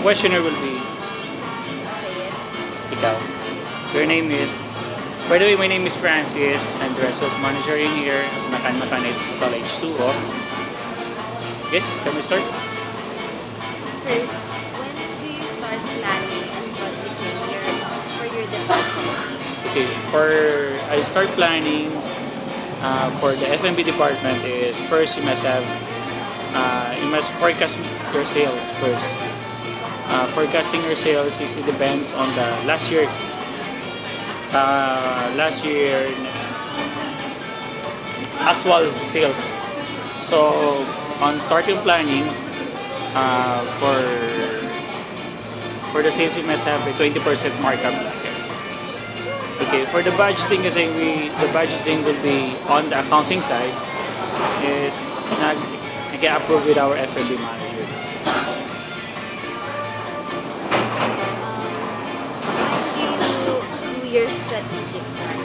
questioner will be Say it. ikaw. Your name is... By the way, my name is Francis. I'm the restaurant manager in here at Makan College 2. Okay, can we start? First, when do you start planning and budgeting for your department? Okay, I start planning for the F&B department is first you must forecast your sales first. Forecasting your sales it depends on the last year actual sales. So on starting planning for the sales, you must have a 20% markup. Okay, for the budgeting kasi the budgeting will be on the accounting side is nag-approve with our F&B manager. When do you do your strategic plan?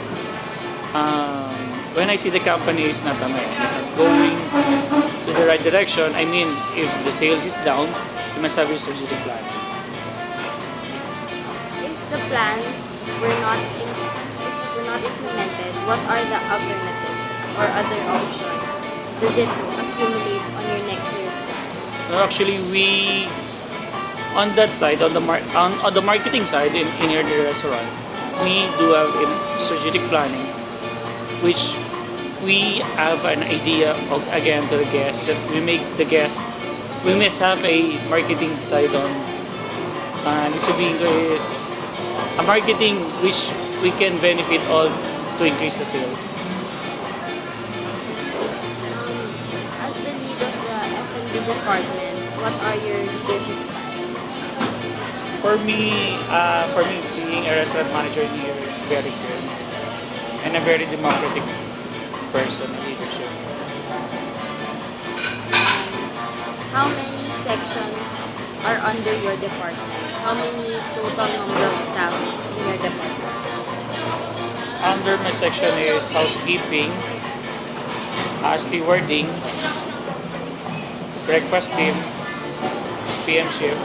When I see the company is not going to the right direction, I mean, if the sales is down, you must have a strategic plan. If the plans were not implemented, what are the alternatives or other options? Does it accumulate on your next year's plan? Actually, we on that side, on the marketing side in your restaurant, we do have a strategic planning, which we have an idea of again to the guests that we must have a marketing side on. Ibig sabihin ko is a marketing which we can benefit all to increase the sales. As the lead of the F&B department, what are your leadership styles? For me, being a restaurant manager here is very good and a very democratic person in leadership. How many sections are under your department? How many total number of staff in your department? Under my section is housekeeping, stewarding, breakfast team, PM shift,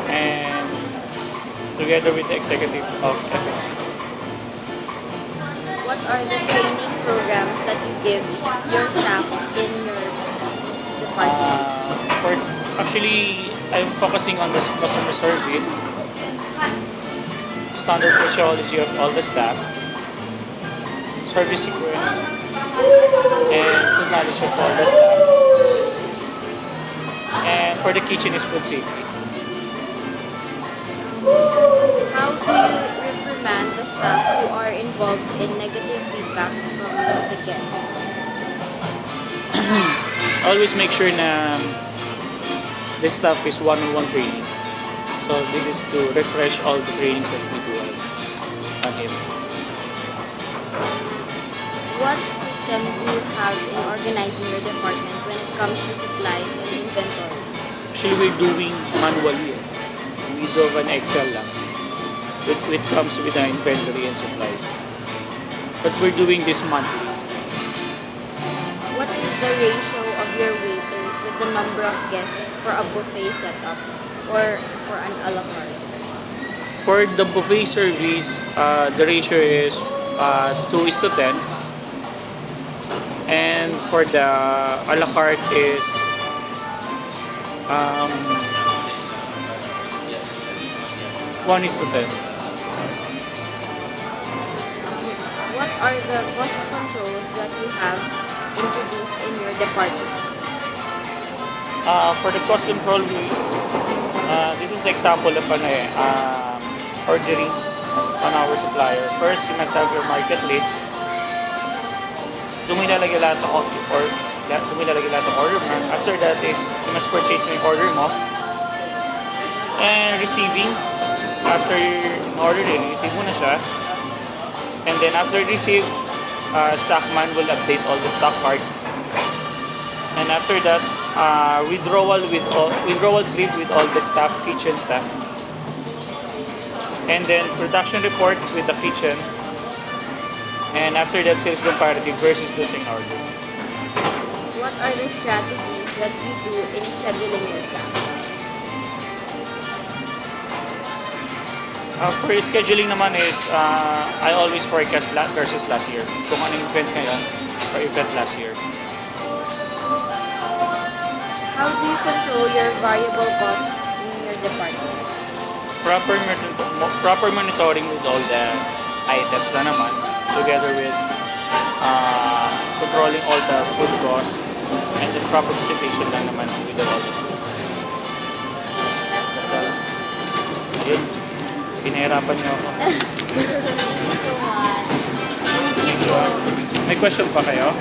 and together with the executive of FX. What are the training programs that you give your staff in your department? Actually, I'm focusing on the customer service, standard physiology of all the staff, service sequence, and food knowledge of all the staff. And for the kitchen is food safety. How do you reprimand the staff who are involved in negative feedbacks from the guests? Always make sure na this staff is one-on-one training. So this is to refresh all the trainings that we do on him. What system do you have in organizing your department when it comes to supplies and inventory? Actually, we're doing manually. We do have an Excel lang. It comes with the inventory and supplies. But we're doing this monthly. What is the ratio of your waiters with the number of guests for a buffet setup or for an a la carte? For the buffet service, the ratio is 2:10. And for the a la carte is 1:10. What are the cost controls that you have introduced in your department? For the cost control, this is the example of ordering on our supplier. First, you must have your market list. Doon mo ilalagay lahat ng order mo. After that is, you must purchase yung order mo. And receiving, after yung order din, receive mo na siya. And then after receive, stockman will update all the stock card. And after that, withdrawal slip with all the staff, kitchen staff. And then production report with the kitchens. And after that, sales comparative versus the same order. What are the strategies that you do in scheduling your staff? For scheduling naman is, I always forecast versus last year. Kung ano yung event ngayon or event last year. How do you control your variable costs in your department? Proper monitoring with all the items na naman, together with controlling all the food costs, and then proper presentation lang naman with all the food. Basta, ayun, pinahirapan niyo ako. Thank you so much. Thank you po. May question pa kayo?